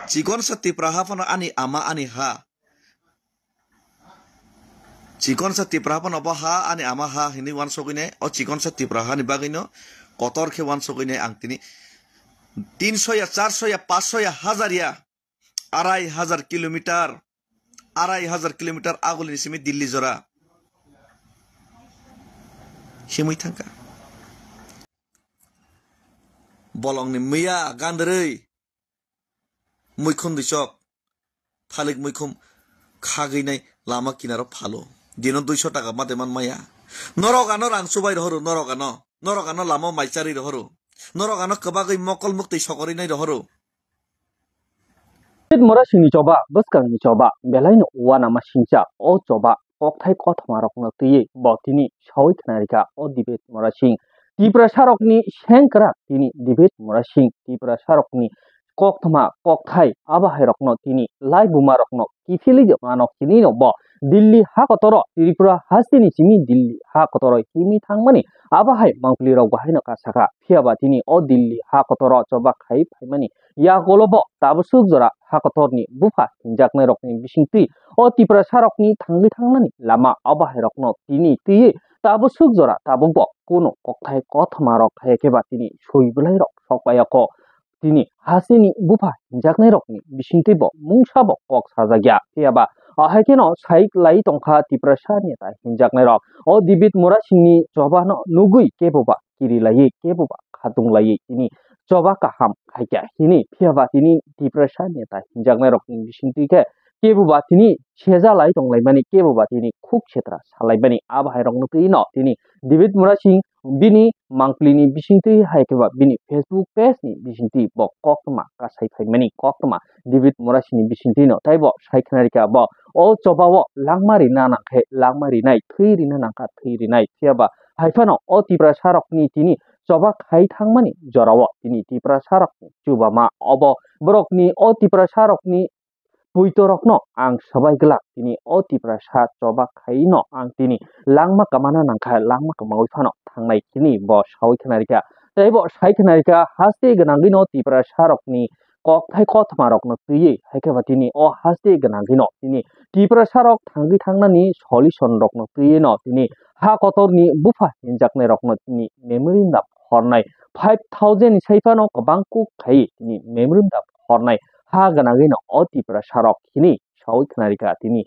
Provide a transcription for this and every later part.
Cikon setipraha pano ani ama ani ha. Cikon setipraha pano apa ha ani ama ha ini wan sokine o cikon setipraha ni bagino kotor ke wan sokine ang tini 300 ya 400 ya 500 ya 1000 ya 2500 kilometer 2500 kilometer agul ni simi Delhi jora himui thangka bolong ni miya gandrei muikhum disok phalik muikhum khaginai lama kinaro phalo dino 200 টাকা mate man maya norogano rang subai rohru norogano lama maichari rohru norogano kabagai mokol mukti sokori nai rohru mora sini coba buskang ni coba belain wana masinca o coba okthai kothmarok no tiye botini sawi thnarika o dibet mora sing tipra sarokni sengkra tini dibet mora sing tipra sarokni kokthma kokthai abahai rokno tini lai buma rokno kifili manok tini no bo Delhi ha kotoro Tripura hasini simi Delhi ha kotoro kimi thangmani abahai mangpli rok bahai no kasaka phiaba tini o Delhi ha kotoro coba khai phaimani ya golobo tabusuk jora ha kotorni bufa jaknai rokni bisingti o Tripura sarokni thangli thangnani lama abahai rokno tini tiye tabusuk jora tabubo kono kokthai kothma rok khaikeba tini soibulai rok sokbayako tini hasini bufa jaknai rokni bisingti bo mungsabo kok sajagya phiaba ahakeno saik lai tongkha Tripura sani ta hinjaknai rok o dibit mora singni jobano nugui keboba kiri lai keboba khatung lai tini coba kaham khaikya hini phiaba tini Tripura sani ta hinjaknai rok bisingti ke keboba tini seja lai tonglai mani keboba tini khuk setra salai bani abhai rok nukui no tini dibit mora sing bini mangplini bisingti haikeba bini Facebook page ni bisingti bo kokma kasai phaimani kokma dibit mora singni bisingti no taibo saikhnarika bo o cobawo langmari na nangkhe langmari nai thiri na nangka thiri nai phiaba haifano o Tripura sarokni tini coba khai thangmani jorawo tini Tripura sarokni chubama obo borokni o Tripura sarokni puitorokno ang sabai gelak tini o Tripura sa coba khai no ang tini langma kamana nangkha langma kamawi phano thangnai kini bo sawi khnarika taibo sai khnarika haste ganangino Tripura sarokni kokthai kothmarokno tuye haikeba tini o haste ganangino tini Tripura sarok thanggi thangnani solution rokno tuye no tini ha kotorni bufa hinjaknai rokno tini memory dap hornai 5000 saifano kabangku khai tini memory dap hornai ha ganangino o Tripura sarok kini sawi khnarika tini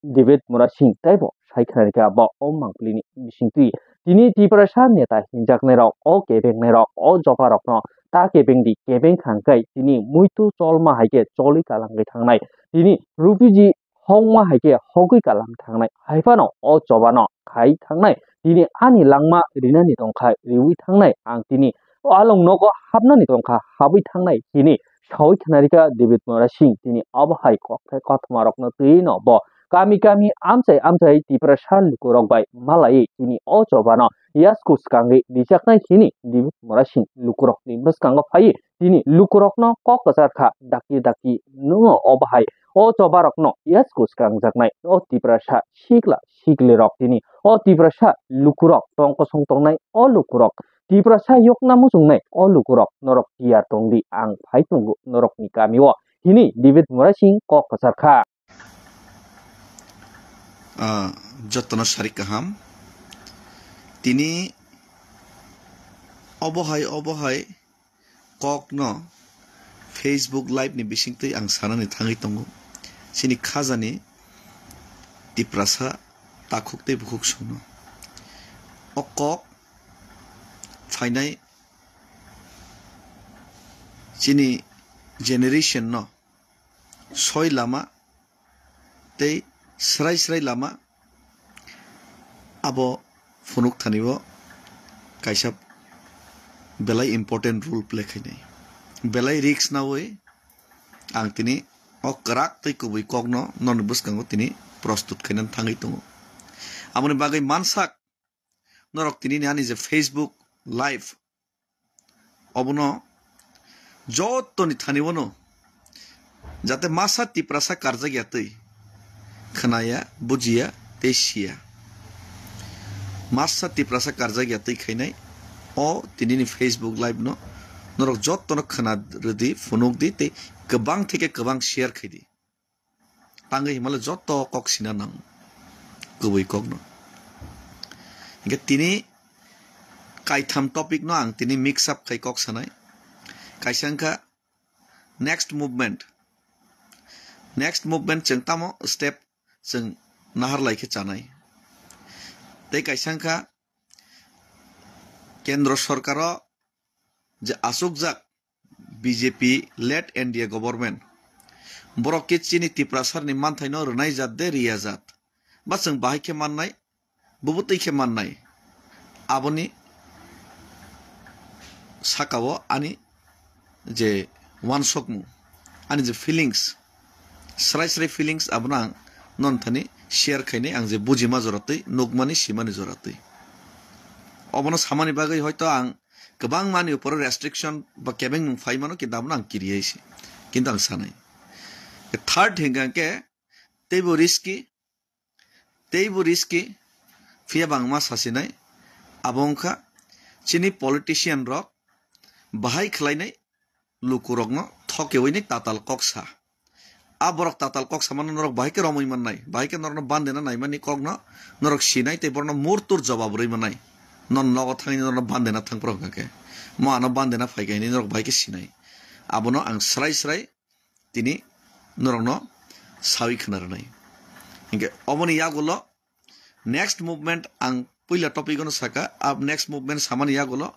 debet mora sing taibo sai khnarika bo o mangplini bisingti tini Tripura sa neta hinjaknai rok o kebengnai rok o joba rokno ta kebengdi kebeng khangkai tini muitu cholma haike choli kalangai thangnai tini rupiji hongma haike hogui kalang thangnai haifano o chobano khai thangnai tini ani langma rinani tongkhai riwi thangnai ang tini along nogo habnani tongkha habui thangnai tini sawi khnarika debit mora sing tini abhai kokthai kothma rokno tui no bo kami amchai Tripura sal lukurok bai malai tini o chobano yasku skangi dijaknai kini dibit mora sing lukurok ni bskango phai tini lukurokno kok kasarkha daki numo obhai o chobarokno yasku skangjaknai o Tripura sa sikle rok tini o Tripura sa lukurok tongko songtongnai o lukurok Tripura sa yokna musungnai o lukurok norok tiar tongdi ang phai tunggu norok ni kamiwo hini dibit mora sing kok kasarkha যত্ন সারি কাহাম তিনি অবহায় কক ন Facebook live ni bisingtui ang sanani thangai tongo sini khajani Tripura sa takhukte bukhuk sono o kok phainai sini generation no soi lama tei srai lama abo funuk thanibo kaisa belai important role play khainai belai risk na oi ang tini o krak tei kubui kokno non buskango tini prostut khainan thangai tongo amoni bagai mansak norok tini ani je Facebook live obono jottoni thanibono jate masa Tripura sa karjagya tei khanaya bujiya tesia masa Tripura sa karjagya tei khainai o tini ni Facebook live no norok jottono khana rudi funuk di tei गोबां থেকে गोबां share खायदि tangai himale joto kok sina nang gubui kok no ge tini kaitam topic no ang tini mix up khai kok sanai kaisangka next movement jeng tamo step jeng nahar laike chanai tei kaisangka kendro sorkaro je asukjak BJP led India government borok ke chini tiprasar ni manthai no runai jat de riya jat basang bahai ke mannai bubutei ke mannai aboni sakao ani je one sokmu ani je feelings srai feelings abna non thani share khaine ang je bujima joratei nugmani simani joratei obono samani bagai hoyto ang gobang mani upor restriction ba kebeng faimano ki damna ang kiriyeisi kintu ang sanai third hingangke teibo risky fia bangma sasinai abongkha chini politician rok bahai khlainai lukurokno thokeoini tatal koksa aborok tatal koksa man norok bahai ke romoi mannai bahai ke norno bandena naimani kokno norok sinai te borno murtur jawab roi manai non logo thangni norno bandena thangprok ke mo ano bandena phaigaini norok bahai ke sinai abono ang srai tini norokno sawi khnarnai inge omoni yagulo next movement ang puila topic ono saka ab next movement samani yagulo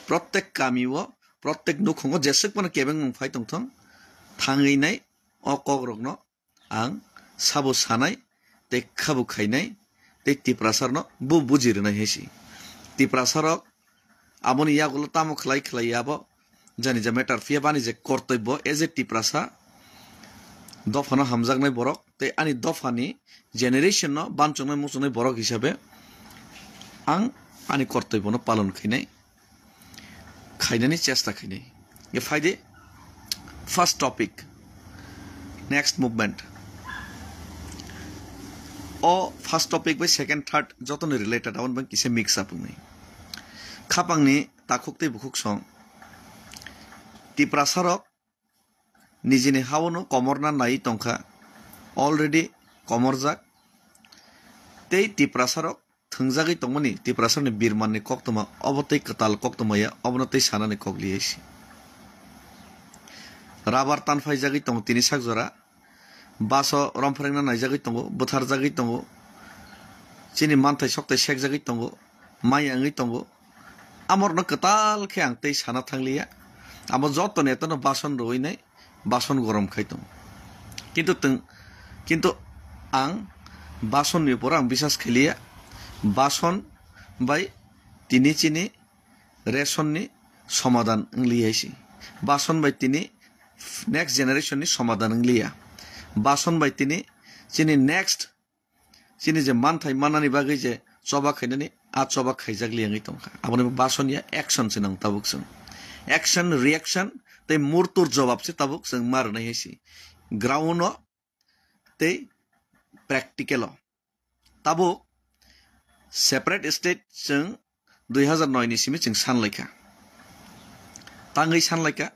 प्रत्येक कामिओ प्रत्येक नुखंगो Jacek मन केबें phi तंथं थांगै नाय अकग रगनो आं साबो सानाय ते खाबु खायनाय ते तिप्रासारनो बु बुजिरनाय हेसि तिप्रासारक आबनि यागुलो तामो खलाय याबो जानि जा मेटार फिया बानि जे कर्तव्य एज ए तिप्रासा दफानो हामजागनाय बरक ते आनि दफानि जेनेरेशन न बानचंनाय मुसुनाय बरक हिसाबै आं आनि कर्तव्यनो पालन खैनाय खायनायनि चेष्टा खायनाय ये फायदे फर्स्ट टॉपिक नेक्स्ट मूवमेंट ओ first topic by second third जतन रिलेटेड आवन बं किसे मिक्स अप नै खापांनि ताखुकते बुखुक सं तिप्रासारक निजिनि हावनो कमरना नाय तंखा ऑलरेडी कमरजाक ते तिप्रासारक थंजागै तंगमनि तिप्रासारनि बिरमाननि कक्तमा अबतै कताल कक्तमाया अबनतै सानानि कगलियैसि राबार तानफाय जागै तंग तिनि सागजरा बासो रमफरेंना नायजागै तंग बुथार जागै तंग चिनि मानथाय सकथाय सेक जागै तंग माइ आङै तंग आमरनो कताल खे आंतै साना थांलिया आमो जत नेतनो बासन रोइनाय बासन गरम खायतों किन्तु आं बासननि उपर आं बिसास खेलिया बासन बाय तिनि चिनि रेशननि समाधान लियाइसि बासन बाय तिनि नेक्स्ट जेनेरेशन नि समाधान लिया बासन बाय तिनि चिनि नेक्स्ट चिनि जे मानथाय मानानि बागै जे चबा खायनानि आ चबा खायजाग लियांगै तंखा आबनि बासननिया एक्शन सिनां ताबुक जों एक्शन रिएक्शन ते मुरतुर जवाब से ताबुक जों मारनाय हेसि ग्राउन्ड ते प्रैक्टिकल ताबुक सेपारेट स्टेट जों 2009 नि सिमि जों सानलायखा तांगै सानलायखा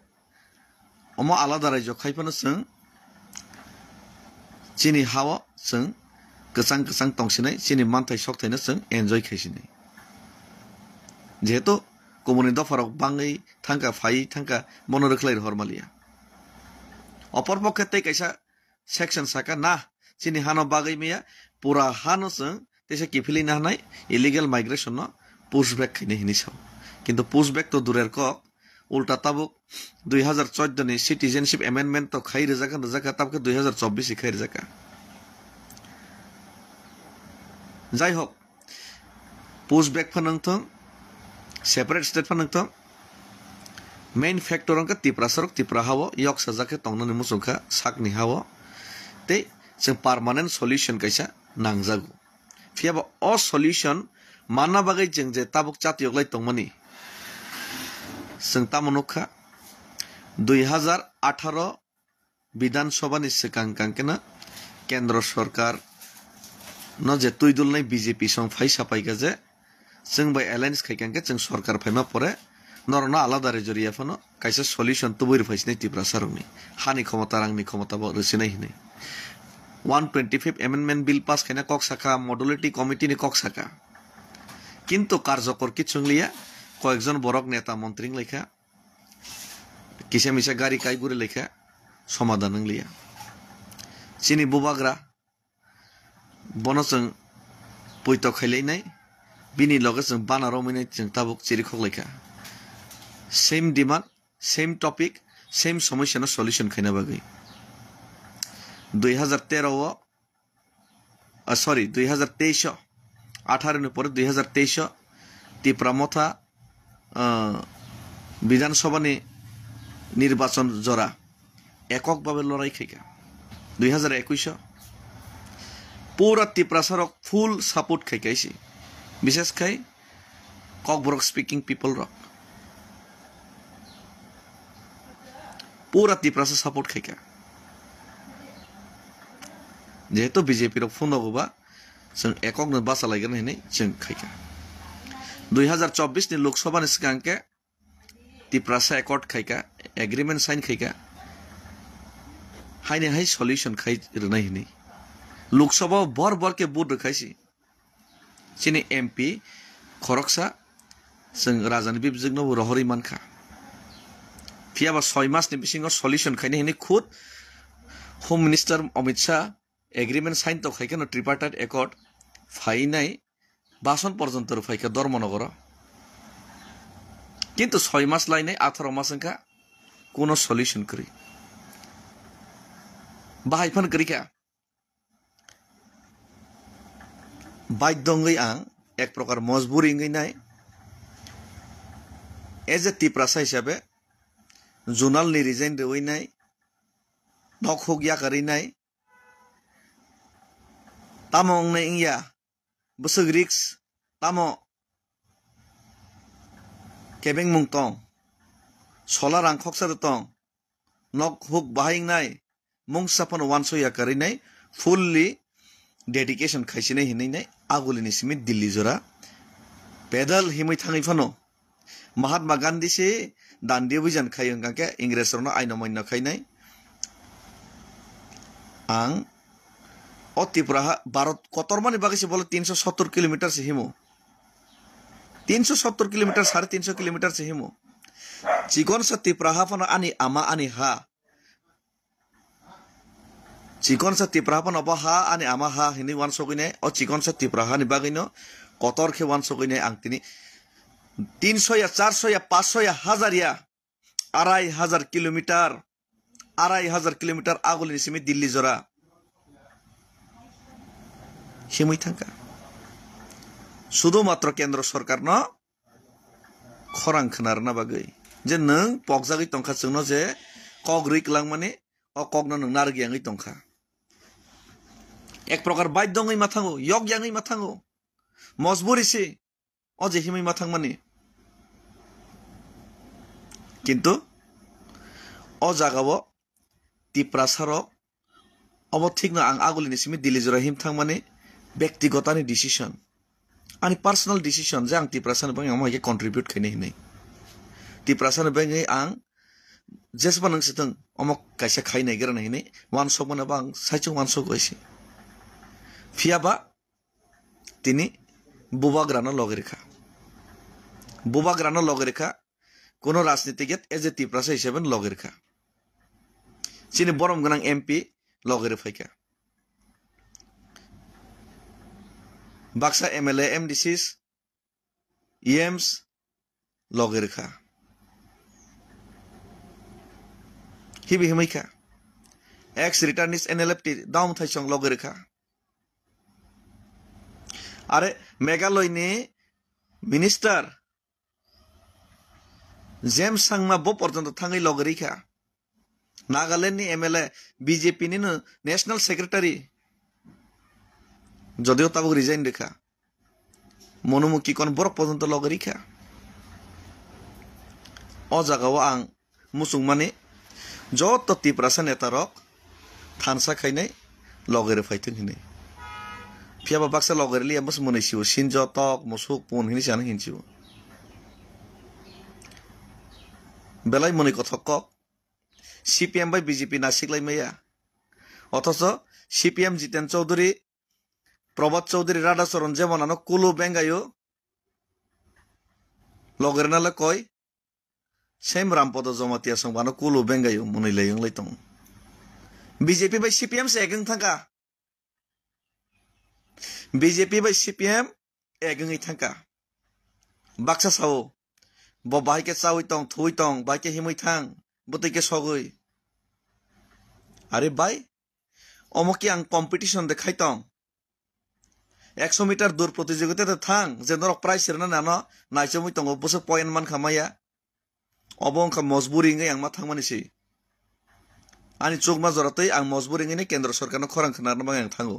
अमा आलादा रायजो खायफानो जों चिनि हावा जों गोसां तंसिनाय चिनि मानथाय सकथायनो जों एन्जय खायसिनाय जेहेतु कमुनि दफाराव बाङै थांका फाइ थांका मनोरखलाय हरमालिया अपर पक्षे तै कैसा सेक्शन साका ना चिनि हानो बागै मेया पूरा हानो जों तेसे किफिलि नानाय इलिगेल माइग्रेशन न पुशबैक खैने हिनिसाव किन्तु पुशबैक तो दुरेर कक उल्टा ताबुक 2014 नि सिटीजनशिप अमेंडमेंट तो खाइ रजाका ताबके 2024 खाइ रजाका जाय हक पुशबैक फनंथों सेपारेट स्टेट फनंथों मेन फैक्टर अंका तिप्रासरक तिप्रा हावो यक सजाके तंगनानि मुसुखा साकनि हावो ते जों परमानेंट सल्यूशन कैसा नांजागु फियाबा अ सल्यूशन मानना बागै जों जे ताबुक चातियगलाय तंगमनि जों तामनुखा 2018 विधानसभा नि सिगां कांकेना केंद्र सरकार न जे तुइदुलनाय बीजेपी सं फाइ सापाइगा जे जों बाय एलायंस खायकांके जों सरकार फायमा परे নরনা আলাদা রে জরিয়া ফানো কাইসা সলিউশন তো বইর ফাইস নাই ত্রিপুরা সারংনি হানি ক্ষমতা রাংনি ক্ষমতা রসিনাই হিনাই 125 অ্যামেন্ডমেন্ট বিল পাস খাইনা কক সাকা মডুলিটি কমিটি নি কক সাকা কিন্তু কার্যকর কিচুংলিয়া কয়েকজন বড়ক নেতা মন্ত্রী লেখা কিসে মিসা গাড়ি কাইগুরে লেখা সমাধান লিয়া চিনি বুবাগ্রা বনচং পৈত খাইলাই নাই বিনি লগে जों बानार मिनाय जों ताबुक चिरिखक लेखा same demand same topic same समस्या सल्यूशन खाइना बागै 2013 सॉरी 2023 18 পরে 2023 त्रिपुरा मथा विधानसभानि निर्वाचन जरा एककभावे लड़ाई खाइका 2021 पूरा त्रिपुरा सरक फुल सपोर्ट खाइकाइसी विशेष खाई ककबरक स्पीकिंग पीपल रक पूरा त्रिपुरा से सपोर्ट खाइका जेहेतु बीजेपी रक फुन होगा जों एकक न बासा लायगोन होननानै जों खाइका 2024 नि लोकसभा नि सिगांके त्रिपुरा से एकॉर्ड खाइका एग्रीमेंट साइन खाइका हाइने हाइ सल्यूशन खाइ रनाय हिनै लोकसभा बर बर के बुट रखाइसी चिनी एमपी खरकसा जों राजानि बिबजोंनो रहरि मानखा फियाबा 6 मासनि बिसिङाव सल्यूशन खाइने हिनै खुद home minister Amit Shah agreement sign तो खाइका ट्रिपार्टाइट एकॉर्ड फाइनाय बासन पर्यन्त फाइका धर्मनगर किन्तु 6 मास लाइनाय 18 मास अंका कोनो सल्यूशन करी बाहायफान करिका बाध्यंगै आं एक प्रकार मजबूरिंगै नाय एज ए त्रिपुरासा हिसाबै जुनाल नि रिजाइन देवैनाय नखुग याकारिनाय तामंग नै इंया बसग रिक्स तामो केबें मुंगतं सोला रांखकसार तं नक हुक बाहायनाय मुंगसाफन वानसो याकारिनाय फुल्ली डेडिकेशन खाइसिनाय हिनैनाय आगुलिनि सिमित दिल्ली जरा पेडल हिमै थाङै फानो महात्मा गांधी से दांडी अभियान खायो गांके इंग्रेजरनो आइन मान्य खाइनाय आं ओ त्रिपुरा भारत कतरमानि बागैसे बोले 370 किलोमीटर से हिमो 370 किलोमीटर 350 किलोमीटर से हिमो चिकन सा त्रिपुरा फनो आनी आमा आनी हा चिकन सा त्रिपुरा फनो हा आनी आमा हा हिनि वान सगैनाय ओ चिकन सा त्रिपुरा नि बागैनो कतर के वान सगैनाय आं तिनि 300 या 400 या 500 या 1000 या 2500 किलोमीटर 2500 किलोमीटर आगुलिनि सिमि दिल्ली जरा हिमै थांका शुधुमात्र केंद्र सरकार न खरां खोनारना बागै जे नों पगजागै तंखा जोंनो जे कग रिकलां माने अ कगनो नों नारगियाङै तंखा एक प्रकार बाध्यङै माथाङो यगयाङै माथाङो मजबुरिसि अ जे हिमै माथां माने किन्तु अ जागाव त्रिपुरा सारक अब ठीक ना आं आगुलिनि सिमि दिल्ली जरा हिम थां माने व्यक्तिगतनि डिसिजन आंनि पार्सनल डिसिजन जे आं त्रिपुरा सानो बाङै आं कन्ट्रिबिउट खाइनो हिनै त्रिपुरा सानो बाङै आं जेसेबा नोंसोरजों अमक कायसा खाइनाय गेरनाय हिनै वान सक मोनाबा आं साइचों वान सक गयसि फियाबा तिनि बुबाग्रानो लगेरेखा कोनो राजनीतिज्ञ एज ए त्रिपुरा हिसाबै लगेरेखा चिनि बरम गोनां एमपी लगेरे फाइका बाक्सा एमएलए एमडीसीस इएम्स लगेरेखा हिबि हिमैखा एक्स रिटार्निस एनएलएफटी दाउम थाइसं लगेरेखा आरे मेघालयनि मिनिस्टार जेम्स सांमा बो पर्यन्त थाङै लगेरेखा Nagaland MLA BJP national secretary जदिव ताबुक रिजाइन देखा मनुमुखी कौन बरफ पर्यन्त लगेरेखा अ जागाव आं मुसुं माने जत त्रिपुरा नेता रक थानसा खाइनाय लगेरे फाइथों हिनै फियाबा बाक्सा लगेरे लिया बस मोनैसिव सिनज तक मुसुक पुन हिनि जानो हिनसिव বেলাই মনে কথা কক সিপিএম বাই বিজেপি নাসিকলাই মাইয়া অথচ সিপিএম জিতেন চৌধুরী প্রভাত চৌধুরী রাধাচরণ যেমন আনো কুলু বেঙ্গাইও লগের নালে কয় সেম রামপদ জমাতিয়া সংবানো কুলু বেঙ্গাইও মনে লাই তং বিজেপি বাই সিপিএম সে এগং থাকা বিজেপি বাই সিপিএম এগঙै থাকা বাক্সা সাও ব বাহাইকে চাউই তং থুই তং বাইকে হিমই থাং বতৈকে সগৈ আরে বাই অমকি আং কম্পিটিশন দেখাই তং 100 মিটার দূর প্রতিযোগিতাতে থাং যে নরক প্রাইজ সেরনা নানো নাইচমই তং বসে পয়েন্ট মান খামাইয়া অবংখা মজবুরিङै आं मा थांमानिसै आंनि चोखमा जरातै आं मजबुरिङैनो केन्द्र सरकारनो खरां खोनानो बाङै आं थाङो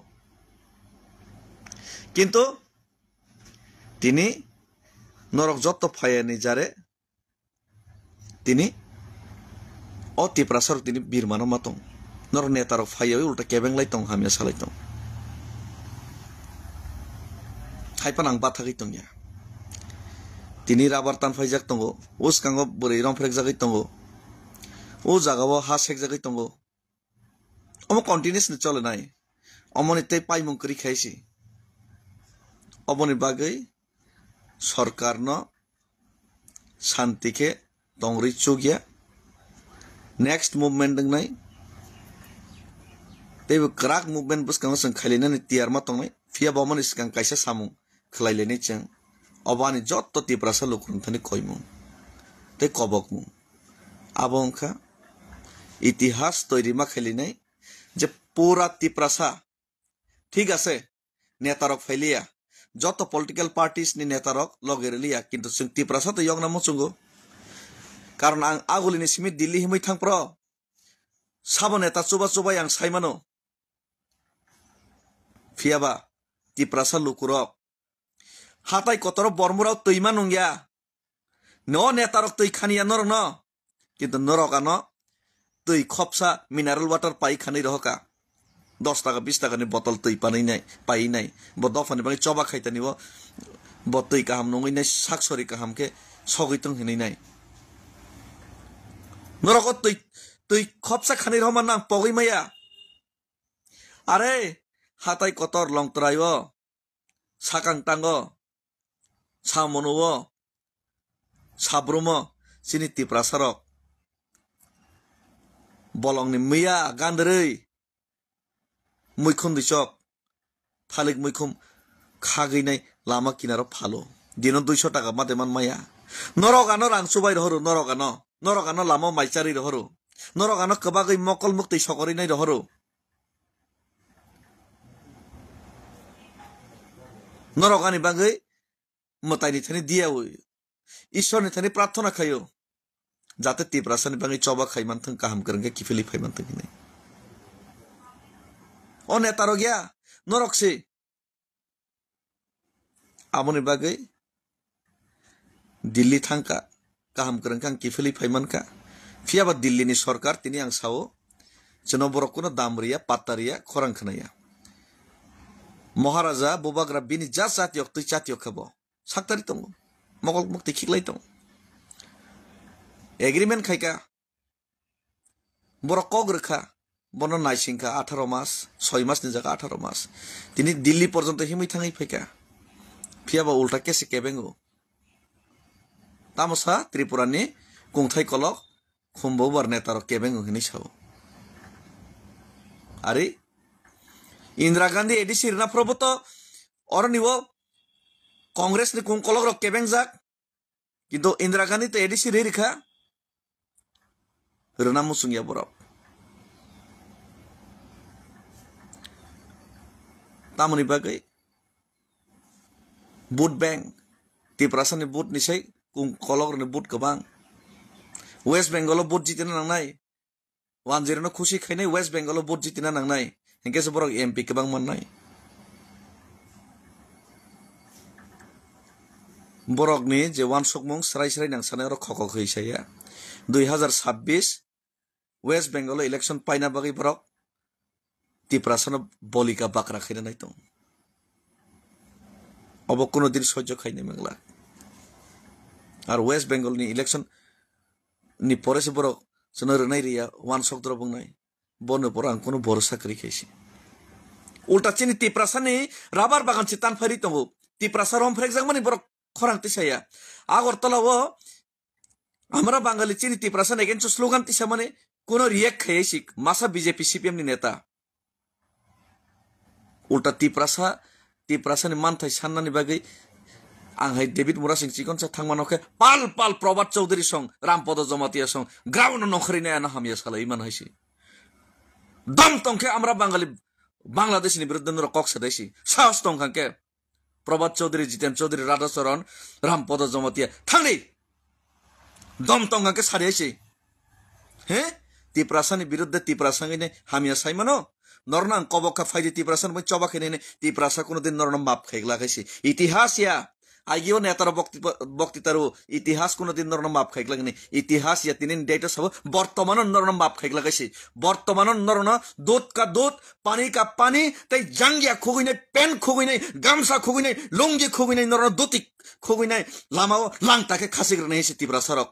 किन्तु তিনি নরক যত ফায়ানি যারে তিনি অতি প্রাসার তিনি বীরমানো মাতং নর নেতারক ফায়াই উল্টা কেবেংলাই তং হামিয়া সালাই তং খাইপান आं बाथाखै तंया তিনি রাবার টান ফাইজাক তঙ্গ ওস কাঙ্গ বরে রং ফ্রেক জাগাই তঙ্গ ও জাগাও হা সেক জাগাই তঙ্গ অম কন্টিনিউস নি চলে নাই অমনিতে পাইমুং করি খাইছি অবনি বাগৈ সরকার ন শান্তিকে তংরি চুগিয়া নেক্সট মুভমেন্ट दं নাই तेबो क्राक मुभमेंट बसकांग जों खालिनानै तियार मा तंनाय फिया बमन सिगां कायसा सामुं खलायलेनै जों अबानि जत्त तिप्रासा लुकुरथानि कयमु ते कबकमु आबंखा इतिहास तैरि मा खालिनाय जे पूरा तिप्रासा ठीक আছে नेतारक फाइलिया जत्त पलिटिकल पार्टीज नि नेतारक लगेरलिया किन्तु जों तिप्रासा त यंगना मचुंगो कारण आं आगुलिनि सिमि दिल्ली हिमै थांप्र साबो नेता चुबा चुबाय आं साइमानो फियाबा तिप्रासा लुकुरक हाथाय कतर बरमुराव तैमा नंगिया न नेतारक तै खानिया नर न किन्तु नरकानो तै खपसा मिनारेल वाटर पाइ खानै रहका 10 টাকা 20 টাকাनि बटल तै पानैनाय पाइनाय ब दफानि बाङै चबा खाइतानि ब तै काहाम नङैनाय साकसरि काहामके सगैतों हिनैनाय नरक तै खपसा खानै रहमान नां पगै माया आरे हाथाय कतर लंतरायो साकां टांगो सामनुवो साब्रुमो सिनि तिप्रासारक बलंनि मैया गान्दरै मैखुन दिसक थालिक मैखुम खागैनाय लामा किनारो फालो दिनो 200 टाका मादेमान माया नरकानो रांसुबाय रहरु नरकानो लामा माइचारि रहरु नरकानो कबागै मकल मुक्ति सकरिनाय रहरु नरकानि बागै मताइनि थानि दियावो ईश्वरनि थानि प्रार्थना खायो जाते तिप्रासानि बागै चबा खाइमानथों काहाम करंगे किफिलि फाइमानथों हिनै ओ नेतारो गया नरकसे आमनि बागै दिल्ली थांका काहाम करंका किफिलि फाइमानका फियाबा दिल्लीनि सरकार तिनि आं सावो जनो बरकनो दामरिया पात्तारिया खरां खनाया महाराजा बुबाग्रा बिनि जा जातियक तै जातियक खबो साक्तारि दङ मगल मुक्ति खिगलाय दङ एग्रीमेंट खायका बरक कग्रखा बन नाइसिंखा 18 मास 6 मास नि जागा 18 मास तिनि दिल्ली पर्यन्त हिमै थाङै फैका फियाबा उल्टा केसे केबेंगो तामसा त्रिपुरानि कुंथाय कलक खुम्बो बार नेतार केबेंगो हिनै साव आरे इंदिरा गांधी एडी सिरना प्रभुतो अरनिवो कांग्रेस नि कुं कलक रक केबें जाक किन्तु इंदिरा गांधी तो एडी सिरि रिखा रना मुसुंगिया बरक तामनि बागै बुट बैंक तिप्रासानि बुट निसै कुं कलकरनि बुट गोबां वेस्ट बेंगल बुट जितिना नांनाय 10 नो खुसि खायनाय वेस्ट बेंगल बुट जितिना नांनाय हेंकेसो बरक एमपी गोबां मोननाय बरकनि जे वान सकमुं स्राय स्राय नांसानाय र खक खैसाया 2026 वेस्ट बेंगल इलेक्शन पाइना बागै बरक तिप्रासानो बलिका बाकरा खायना नाय दं अब कोनो दिन सह्य खायनो मंगला आर वेस्ट बेंगल नि election ni pore se borok sono renai ria wan sok dro bungnai bono por ang kono bor sakri khaisi ulta chini tiprasani rabar bagan chitan phari tongo tiprasa rom frexang mani borok khorang tisaya agortala o আমরা বাঙালি চিনি তিপ্রাসান against slogan তিসা মানে কোন react খেয়েছি মাসা BJP CPM নি নেতা উল্টা তিপ্রাসানি মানথাই সান্নানি বাগै आंहाय David मुरा सिंह चिकन सा थांमानोखे पाल पाल प्रभात चौधरी सं रामपद जमातिया सं ग्राउन्ड नखरिनाया ना हामिया सालाय मान हायसि दम तंखे আমরা বাঙালি বাংলাদেশनि বিরুদ্ধে নর কক সাদাইছি সাহস তংখাকে প্রভাত চৌধুরী জিতেন চৌধুরী রাধাচরণ রামপদ জমাতিয়া থাংনি दम तंगाके सारियासै हे तिप्रासानि बिरुद्धे तिप्रासांगैने हामिया साइमानो नरना कबका फाइदे तिप्रासान मै चबाखैने तिप्रासा कोनो दिन नरना माप खाइगलाखैसै इतिहास या आइगियो नेतार बक्तितारो इतिहास कोनो दिन नरना माप खाइगलागने इतिहास या तिनिन डेटा सब वर्तमान नरना माप खाइगलाखैसै वर्तमान नरना दूध का दूध पानी का पानी तै जांगिया खुगैने पेन खुगैने गामसा खुगैने लुंगी खुगैने नरना दुति खुगैने लामाओ लांगताके खासिग्रनायसै तिप्रासारक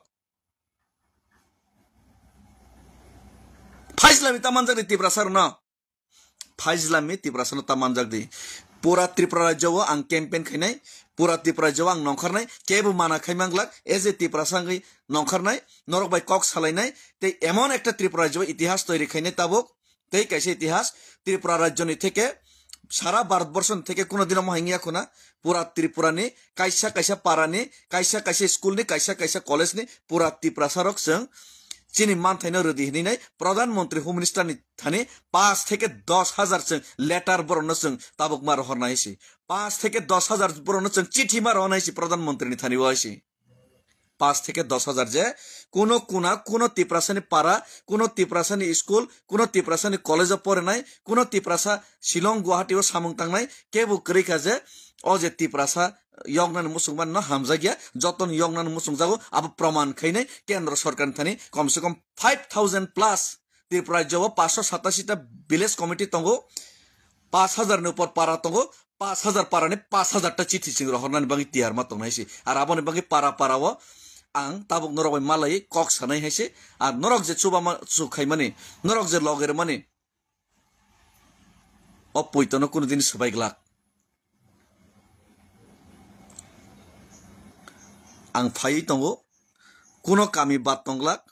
फाइजलामी तामानजाक दी तिप्रासार न फाइजलामी तिप्रासार तामानजाक दी पूरा त्रिपुरा राज्य आं कैंपेन खैनाय पूरा त्रिपुरा राज्य आं नंखारनाय केबो माना खैमांगलाक एज ए तिप्रासांगै नंखारनाय नरक बाय कक सालायनाय ते एमन एकटा त्रिपुरा राज्य इतिहास तैरि खैनाय ताबक तै कैसे इतिहास त्रिपुरा राज्यनि थेके सारा भारतवर्षनि थेके कोनो दिन माहिंगिया खुना पूरा त्रिपुरानि कायसा कायसा पारानि कायसा कायसा स्कुलनि कायसा कायसा कलेजनि पूरा तिप्रासारक जों चीनी मानथाइनो रदि हिनै प्रधानमंत्री होम मिनिस्टर नि थाने 5 থেকে 10,000 जों लेटार बरनो जों ताबुक मार हरनायसि 5 থেকে 10,000 बरनो जों चिठी मार हरनायसि प्रधानमंत्री नि थाने वायसि 5 থেকে 10,000 जे कोनो कुना कोनो तिप्रासानि पारा कोनो तिप्रासानि स्कुल कोनो तिप्रासानि कलेज पढनाय कोनो तिप्रासा शिलं गुवाहाटीआव सामुं थांनाय केबो करिखा जे अजे तिप्रासा यंगनान मुसुंगमान न हामजागिया जतन यंगनान मुसुंगजागो अब प्रमाण खैने केंद्र सरकार थानी कम से कम 5,000 प्लस त्रिपुरा राज्य 587 टा विलेज कमिटी तंगो 5,000 ने ऊपर पारा तंगो 5,000 पारा ने 5,000 टा चिठी सिंग रहरनान बागि तिहार मा तंगनायसि आर आबनि बागि पारा पाराव आं ताबुक नरक मालाय कक सानाय हायसे आर नरक जे चुबा मा सुखाय माने नरक जे लगेर माने अपयतन कुन दिन सबायग्ला आं फाइ तंगो कोनो कामी बात तंगलाक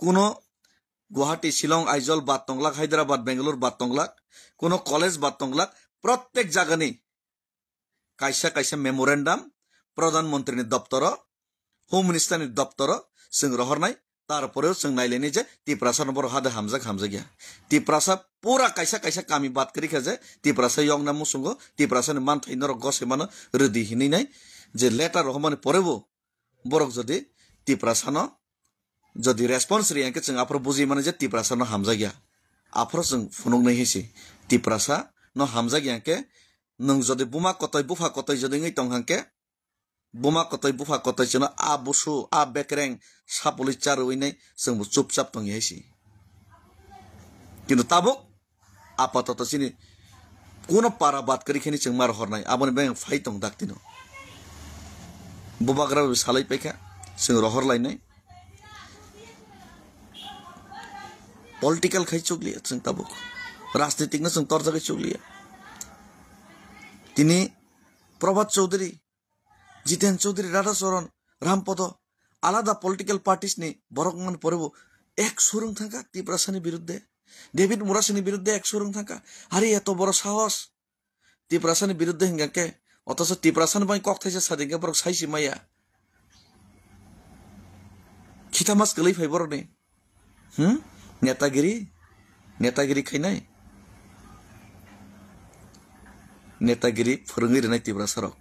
कोनो गुवाहाटी शिलं आइजल बात तंगलाक हैदराबाद बेंगलोर बात तंगलाक कोनो कलेज बात तंगलाक प्रत्येक जागानि कायसा कायसा मेमोरेंडम प्रधानमंत्री दफ्तर होम मिनिस्टर दफ्तर जों रहरनाय तारपरेও जों नायलेनि जे तिप्रासा नम्बर हादे हामजागिया तिप्रासा पूरा कायसा कायसा कामी बात करिखा जे तिप्रासा यंगना मुसुंगो तिप्रासानि मानथाइ नरक गसेमानो रदि हिनैनाय जे लेटार रहमाने परेबो बरक जदि तिप्रासानो जदि रेस्पॉन्स रियाके जों आफर बुजि माने जे तिप्रासानो हामजागिया आफर जों फुनुंनाय हिसि तिप्रासा न हामजागियाके नों जदि बुमा कतय जदि ngै तंहांके बुमा कतय बुफा कतय जों आ बुसु आ बेकरें सापुलि चारुइनाय जों चुपचाप तंगि हिसि किन्तु ताबो आपातत सिनि कोनो पारा बात करिखेनि जों मार हरनाय आबनि बें फाइ तंग दाक्तिनो बुबाग्रा सालाय पैखा जों रहरलायनाय पॉलिटिकल खाइ चुगलिया जों ताबुक राजनीतिक न जों तरजागै चुगलिया तिनी प्रभात चौधरी जितेन चौधरी राधाचरण रामपद आलादा पॉलिटिकल पार्टीज नि बरकमान परेबो एक सुरुं थांका तिप्रासानि बिरुद्धे डेभिड मुरासिनि बिरुद्धे एक सुरुं थांका आरे एत बड़ साहस तिप्रासानि बिरुद्धे हिंगाके अथच तिप्रासान बाय कक थाइसे सादिंगा बरक साइसि माया खिथामास गलै फाइबरने नेतागिरि खैनाय नेतागिरि फोरोंगिरि रनाय तिप्रासारक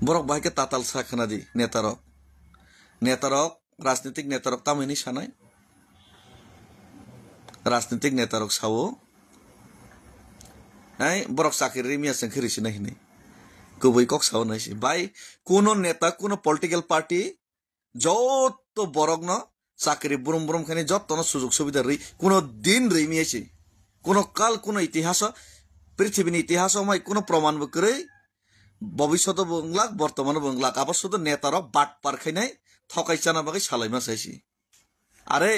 बरक बायके ताताल साखना दि नेतारक राजनीतिक नेतारक तामैनि सानाय राजनीतिक नेतारक सावो आई बरक साखिरि मिया संखिरिसि नाहिने गुबै कक साव नाइसि बाय कोनो नेता कोनो पॉलिटिकल पार्टी जत बरक न साखिरि बुरुम बुरुम खाने जत न सुजुग सुविधा रै कोनो दिन रै मियासि कोनो काल कोनो इतिहास पृथ्वीनि इतिहास माय कोनो प्रमाण बकरै भविष्यत बंगलाक वर्तमान बंगलाक आबो शुद्ध नेतार बाट पारखायनाय thakaisana bagai salaima saisi are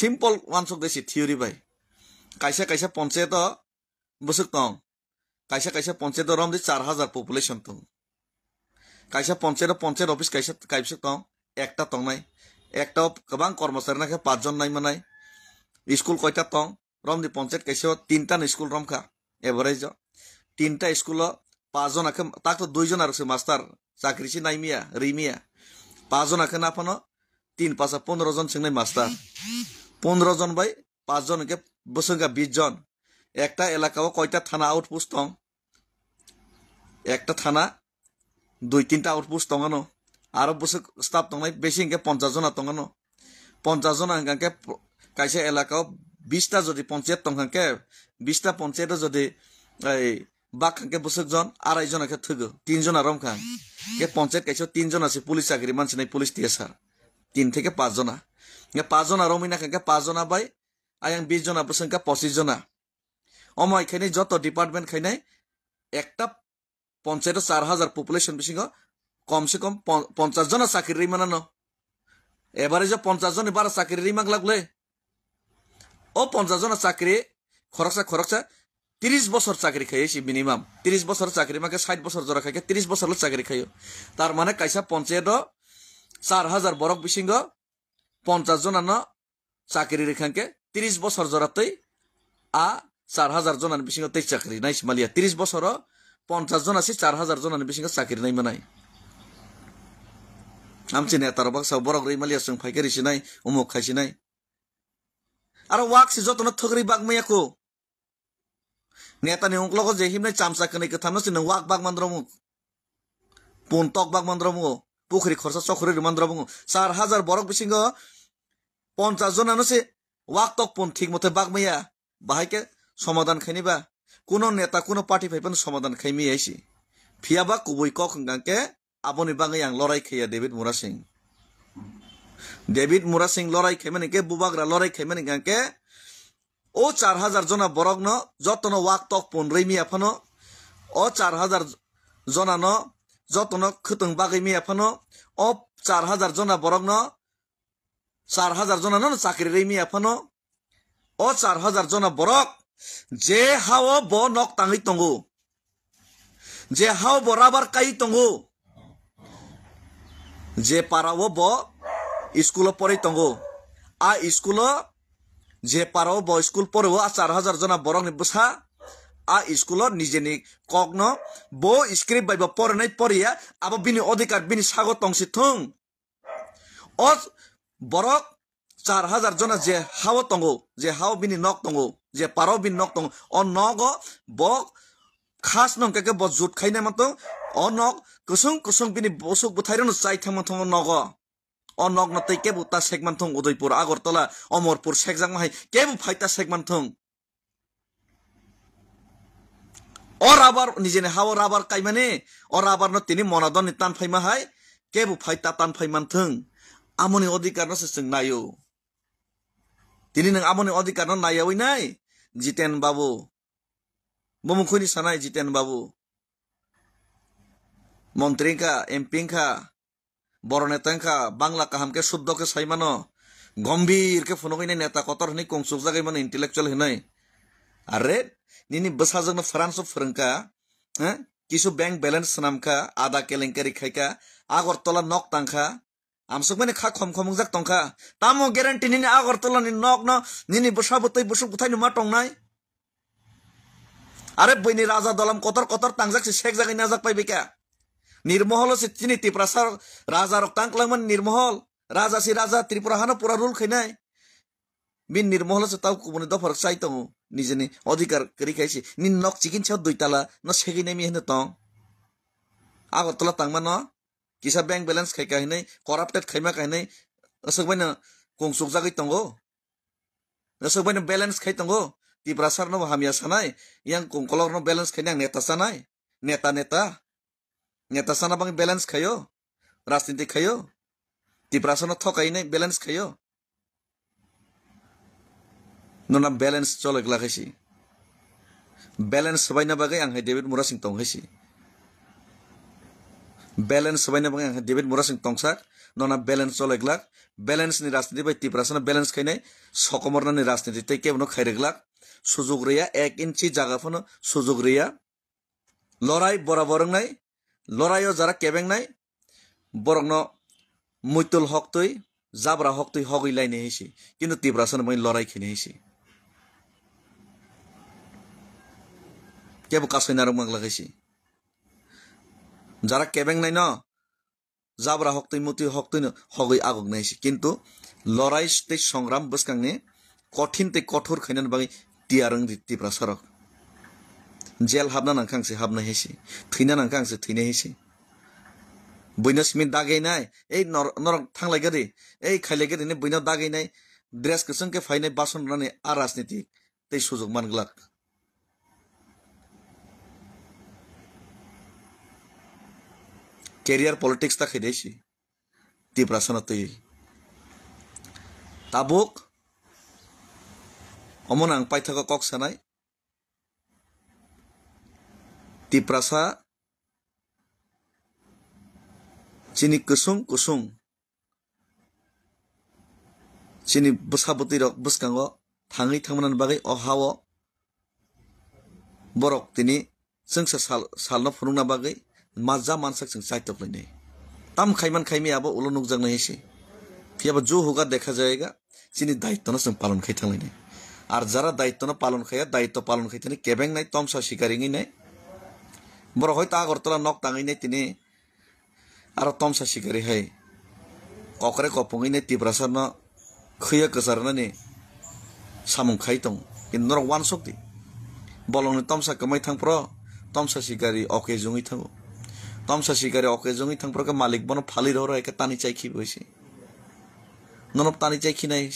simple wansok desi theory bai kaisa panchayat busuk tong kaisa panchayat rom de 4000 population tong kaisa panchayat office kaisa tong ekta tong nai ekta gobang kormosari na 5 jon nai manai school koita tong rom di panchayat kaisa 3ta school rom kha average 3ta school 5 jon akhe tak to 2 jon arse master chakri si naimia rimia 5 jon akhe na pano 3 5 15 jon singnai master 15 jon bai 5 jon ke busungga 20 jon একটা এলাকাও কয়টা থানা outpost তং একটা থানা 2-3টা outpost তংনো আরো বসে staff তংনাই বেশি ইনকে 50 জন তংনো 50 জন আঙ্কাকে কাইসা এলাকাও 20টা যদি পঞ্চায়েত তংকাকে 20টা পঞ্চায়েত যদি এই বাকখানকে বসে জন আড়াই জন আকে থগো 3 জন আরম খান কে পঞ্চায়েত কাইসা 3 জন আছে পুলিশ চাকরি মানছি নাই পুলিশ টিএসআর 3 থেকে 5 জনা কে 5 জন আরমিনা কাকে 5 জনা বাই আয়াং 20 জনা বসংকা 25 জনা অময় খাইনে যত ডিপার্টমেন্ট খাইনে একটা পঞ্চায়েত 4000 পপুলেশন বিশিং কমসে কম 50 জন চাকরি মানানো এবারে যে 50 জন এবার চাকরি মাগ লাগলে ও 50 জন চাকরি খরচা 30 বছর চাকরি খাইছি মিনিমাম 30 বছর চাকরি মাকে 60 বছর জরা খাইকে 30 বছর চাকরি খাইও তার মানে কাইসা পঞ্চায়েত 4000 বরক বিশিং 50 জন আনো চাকরি রেখাকে 30 বছর জরাতেই আ 4000 জনার বিশিং তেই চাকরি নাই মালিয়া 30 বছর 50 জন আছে 4000 জনার বিশিং চাকরি নাই মানাই আমছি নেতার বাক্সা বরক রে মালিয়া সং ফাইকারি সিনাই উমুক খাইছি নাই আর ওয়াক সি যতন থগরি বাগ মাইয়াকো নেতানি উংকলগ যে হিমনাই চামচা কनै কথানো সিন ওয়াক বাগ মান্দ্রমু পুন তক বাগ মান্দ্রমু পুখরি খরচা চখরি মান্দ্রমু 4000 বরক বিশিং 50 জন আনছে ওয়াক তক পুন ঠিক মতে বাগ মাইয়া বাহাইকে সমাধান খাইনিবা কোনো নেতা কোনো পার্টি ফাইপান সমাধান খাইমি আইছি ফিয়াবা কুবই কক গাंके আবনি বাঙাই আং লড়াই খাইয়া ডেভিড মুরা সিং লড়াই খাইমানে কে বুবাগরা লড়াই খাইমানে গাंके ও 4000 জনা বরগন যতন ওয়াক তক পন রেমি আফানো ও 4000 জনান যতন খতং বাগাইমি আফানো ও 4000 জনা বরগন 4000 জনান চাকরি রেমি আফানো ও 4000 জনা বরক যে হাও ব নক তাঙ্গি তঙ্গু যে হাও বরাবর কাই তঙ্গু যে পারাও ব স্কুল পড়ে তঙ্গু আ স্কুল যে পারাও ব স্কুল পড়েও 4000 জনা বরক নি বসা আ স্কুল নিজেনি কগ্ন ব স্ক্রিপ্ট বাইব পড়নাই পড়িয়া আব বিনি অধিকার বিনি সাগত তংসি থং ও বরক 4000 জনা যে হাও তঙ্গু যে হাও বিনি নক তঙ্গু যে পারো বিন নক তং অ নগ ব খাস নংকে ব জুট খাইনা মত অ নক কুসুং বিনি বসুক বুথাইরন চাই থামন থং নগ অ নগ নতৈ কেবু তা সেগমান থং উদয়পুর আগরতলা অমরপুর সেকজাং মাই কেবু ফাইতা সেগমান থং অ রাবার নিজেনে হাও রাবার কাইমানে অ রাবার ন তিনি মনাদন নি তান ফাইমা হাই কেবু ফাইতা তান ফাইমান থং আমনি অধিকার ন সং নায়ো তিনি নং আমনি অধিকার ন নায়াওই নাই জিতেন বাবু বমুখনি সানাই জিতেন বাবু মন্ত্রী কা এমপি কা বড় নেতা কা বাংলা কাহামকে শুদ্ধকে সাইমানো গম্ভীর কে ফোন কইনে নেতা কতর হনি কংসুক জাগাই মানে ইন্টেলেকচুয়াল হনাই আরে নিনি বসাজং ফ্রান্স ফ্রংকা হ্যাঁ কিছু ব্যাংক ব্যালেন্স নামকা আদা কেলেঙ্কারি খাইকা আগরতলা নক তাংখা আমসুক মানে খা খম খম জাক তংখা তামো গ্যারান্টি নিনি আগরতলা নি নক ন নিনি বসাবতৈ বসুক বুথাই নুমা টংনাই আরে বইনি রাজা দলাম কতর তাংজাক শেখ জাগাই না জাক পাইবে কা নির্মহল সে চিনি ত্রিপুরা রাজা রক্তাংকলামান নির্মহল রাজা সি রাজা ত্রিপুরা হানো পুরা রুল খাইনাই বিন নির্মহল সে তাও কুবনি দফর চাই তং নিজেনি অধিকার করি খাইছি নিন নক চিকিন ছাও দুইতালা ন সেগি নেমি হেনে তং আগরতলা তাংমা ন কিসা ব্যাংক ব্যালেন্স খাইকা হিনাই করাপ্টেড খাইমা কাহিনাই असक बायना गंसुक जागै तंगो असक बायना बैलेंस खाइ तंगो तिब्रासार न हामिया सानाय yang kongkolor no balance खाइना नेता सानाय नेता साना बांग बैलेंस खायो राजनीति खायो तिब्रासार न थकाइनाय बैलेंस खायो नना बैलेंस चलक लागायसि बैलेंस बायना बागै आं डेभिड मुरा सिंह तंगायसि बैलेंस बायना बागै आं डेभिड मुरा Singh तंगसाक nona balance choleglak balance ni rajniti bai tiprasana balance khainai sokomorna ni rajniti tei kebono khaireglak sujog reya 1 inchi jaga phono sujog reya lorai barabar nai loraio jara kebeng nai borokno muitul hoktoi jabra hoktoi hogoi laine hisi কিন্তু tiprasana bai lorai khine hisi kebo kasai narok maglagaisi jara kebeng nai no jabra hoktoi muti hoktoi hogoi agok naisi কিন্তু lorai tei songram bwskangni কঠিন tei kothor khainan bagi tiarang tiprasarok jel habna nangkhangse habna hisi thina nangkhangse thina hisi boino simi dagai nai ei norok thanglai gari ei khailai gari ne boino dagai nai dress kusung ke phainai bason rani a rajniti tei sujog manglak career politics ta khaidesi tiprasana tei tabuk omon ang paithaka kok sanai tiprasa chini kusung kusung chini bwsaboti rok bwskango thangi thangmanan bagai ohao borok tini sengsa salno phunungna bagai mazza mansak sing saitok lainai tam khaiman khaimi abo ulo nukjak nai hisi fiaba jo hoga dekha jayega chini daitto no sing palon khai thanglainai ar jara daitto no palon khaya daitto palon khaitani kebeng nai tomsa shikaringi nai borok hoyto agartala nok tangai nai tini aro tomsa shikari hai kokre kopungi nai tiprasar no khaya kasarna ni samung khai tong in norok wan sokti bolong ni tomsa kamai thangpro tomsa shikari oke jungi thango tomsa shikari oke jungi thangpro ka malik bono phali ro eka tani chai khi boisi nonop tani chai khi nai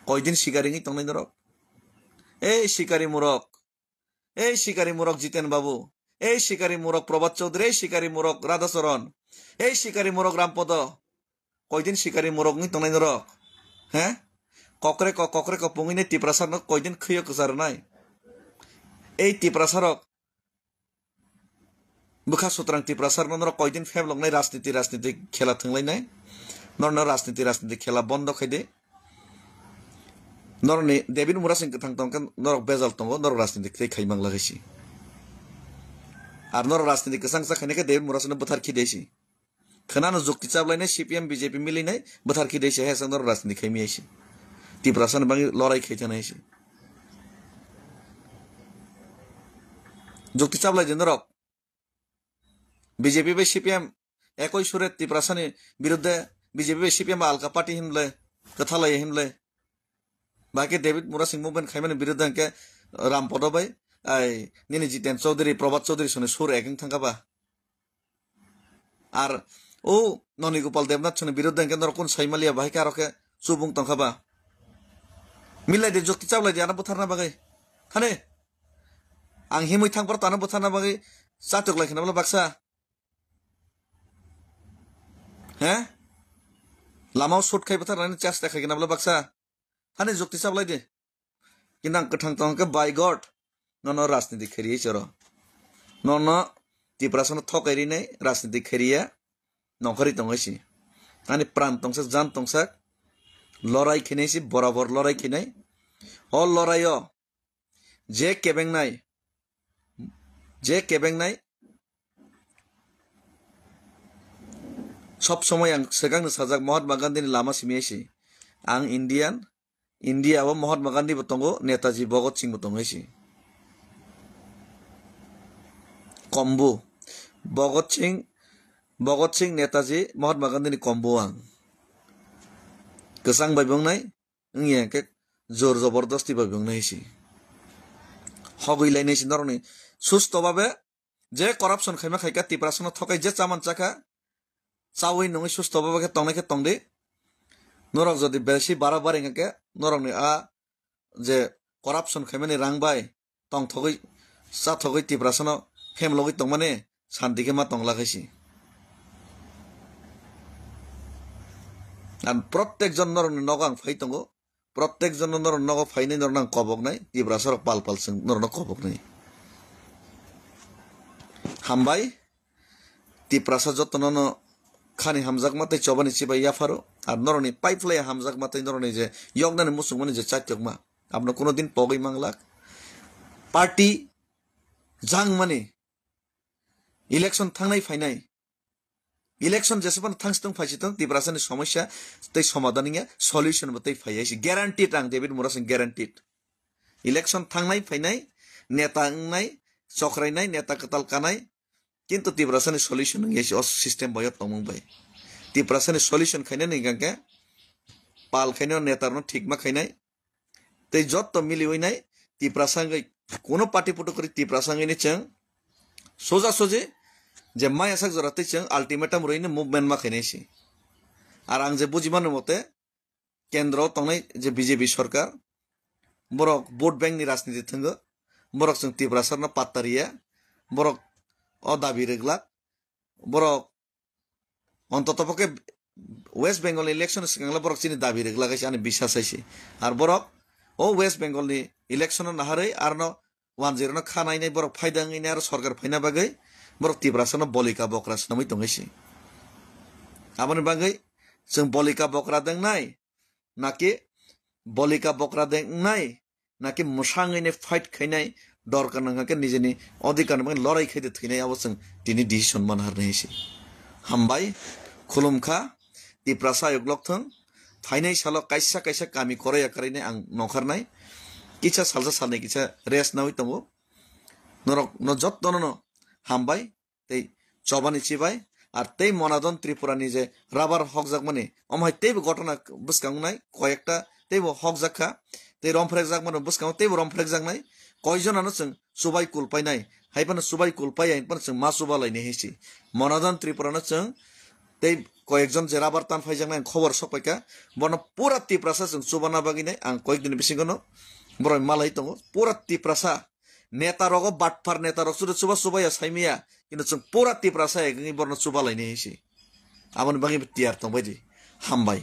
koidin shikari ngi tongnai norok এই শিকারী মুরক জিতেন বাবু এই শিকারী মুরক প্রভাত চৌধুরী এই শিকারী মুরক রাধাচরণ এই শিকারী মুরক রামপদ কয়দিন শিকারী মুরক নি তনাই নরক হ্যাঁ ককরে কপুঙিনে তিপ্রাসার কয়দিন খৈয় কসার নাই এই তিপ্রাসারক বুখা সুতরাং তিপ্রাসার নর কয়দিন ফেবলক নাই রাজনীতি খেলা থাংলাই নাই নর রাজনীতি খেলা বন্ধ খাইদে norni David Murasing tang kan norok bezal tongo norok rasniti tei khaimang lagaisi ar norok rasniti kesang sa khane ka David Murasing buthar khi deisi khanano jukti chablai CPM BJP milinai buthar khi deisi he sang norok rasniti khaimi aisi tiprasan bangi lorai khaitana aisi jukti chablai je norok BJP bai CPM ekoi sure tiprasani biruddhe BJP bai CPM alka party himle kathalai himle বাকি David Murasing movement খাইমানে বিরুদ্ধে আঙ্কে রামপদ বাই আই নিনি জিতেন চৌধুরী প্রভাত চৌধুরী সনে সুর একং থাঙ্গাবা আর ও ননী গোপাল দেবনাথ সনে বিরুদ্ধে আঙ্কে নর কোন সাইমালিয়া বাহিকা আরকে সুবুং তংখাবা মিলাই দে যুক্তি চাবলাই দে আনা বুথারনা বাগাই খানে আং হিমই থাংপার তানা বুথারনা বাগাই চাটক লাইখানা বলা বাক্সা হ্যাঁ লামাও শুট খাই বুথারনানি চাষ দেখাইগেনা বলা Baksa hane jukti sablai de kinang kathang tong ke by god nono rajniti kheri choro nono tiprasana thokairi nei rajniti kheriya nongkhari tongasi hane pran tongsa jan tongsa lorai khinesi borabor lorai khinai o loraio je kebeng nai sob somoy ang segang sajak Mahatma Gandhi ni lama simiasi ang India wa Mahatma Gandhi botongo Netaji Bhagat Singh botongo isi combo Bhagat Singh Netaji Mahatma Gandhi ni combo ang kesang baibong nai ngiya ke jor jabardasti baibong nai isi hogoi lainai si noroni susto babe je corruption khaima khaika tiprasana thokai je chaman chaka chawi nongi susto babe ke tongde norok jodi beshi barabar engake norok ni a je corruption khaimani rangbai tong thogoi sa thogoi tiprasana femlogi tongmane sandike ma tongla khaisi an prottek jon norok ni nogang phai tongo prottek jon norok nogo phaini nornang kobok nai tiprasara pal sing norno kobok nai hambai tiprasa jotono khani hamjak matai chobani chibai yafaro ar noroni pipeline hamjak matai noroni je yogdan musungmani je chatyokma apno konoদিন pogoi manglak party jang mani election thangnai phainai election jeseban thangstung phaisitong tibrasani সমস্যা tei সমাধানিয়া solution batai phaiasi guaranteed ang David Morrison guaranteed election thangnai phainai neta ngnai chokrainai neta katal kanai কিন্তু tibrasani solution ngesi os system boyot tomung bai tibrasani solution khainai ni gangke pal khainai netarno ঠিকমা khainai tei jotto mili oinai tibrasangai kono party puto kori tibrasangai ni chang soja soje যে মাই আসাক জরাতে চং ultimatum রইনে movement মা খাইনাইছি আর আং যে বুঝিমানো মতে কেন্দ্র তংনাই যে BJP সরকার বরক vote bank নি রাজনীতি থঙ্গ বরক চং তিব্রাসার না পাত্তারিয়া বরক অ দাবি রেগলাক বরক অন্ততপক্ষে ওয়েস্ট বেঙ্গল ইলেকশন সিগাংলা বরক চিনি দাবি রেগলাগাইছে আনি বিশ্বাস আইছি আর বরক ও ওয়েস্ট বেঙ্গল নি ইলেকশন নাহারে আর ন 10 ন খানাই নাই বরক ফাইদাঙ্গি নাই আর সরকার ফাইনা বাগৈ borok tibrasano bolika bokra snamai tongaisi aboni bagai जों bolika bokra deng nai naki bolika bokra deng nai naki musangaine fight khainai dorkar nangake nijeni odhikar mang lorai khaide theinai abo जों tini decision manhar naisi hambai khulumkha tibrasa yoglok thong phainai salo kaisa kaisa kami koraya karaine ang nokharnai kicha salsa salnai kicha rest nawi tongo norok no jottono no হামবাই তেই চবানি চিবাই আর তেই মনাদন ত্রিপুরানি যে rubber হকজাক মানে অমাই তেইব ঘটনা বুসকাংনাই কয়েকটা তেইব হকজাকখা তেই রমফ্রেক জাক মানে বুসকাং তেইব রমফ্রেক জাক নাই কয়জনানো जों সুবাই কুলপাই নাই হাইপানো সুবাই কুলপাই আইনপানো जों मा সুবালাইনে হেসি মনাদন ত্রিপুরানো जों তেই কয়েকজন যে রাবার টান ফাইজাক নাই খবর সপাইকা বন পুরা ত্রিপ্রাসা जों সুবানা বাগিনাই আং কয়েকদিন বিসিগনো বড় মালাই দङ পুরা ত্রিপ্রাসা नेता रगो बाटफार नेता रग सुबह सुबह सुबह या साइमिया किन्तु जों पूरा तिप्रासा एगनि बर्न सुबह लाइने हेसि आबन बागि तियार तंबायदि हामबाय।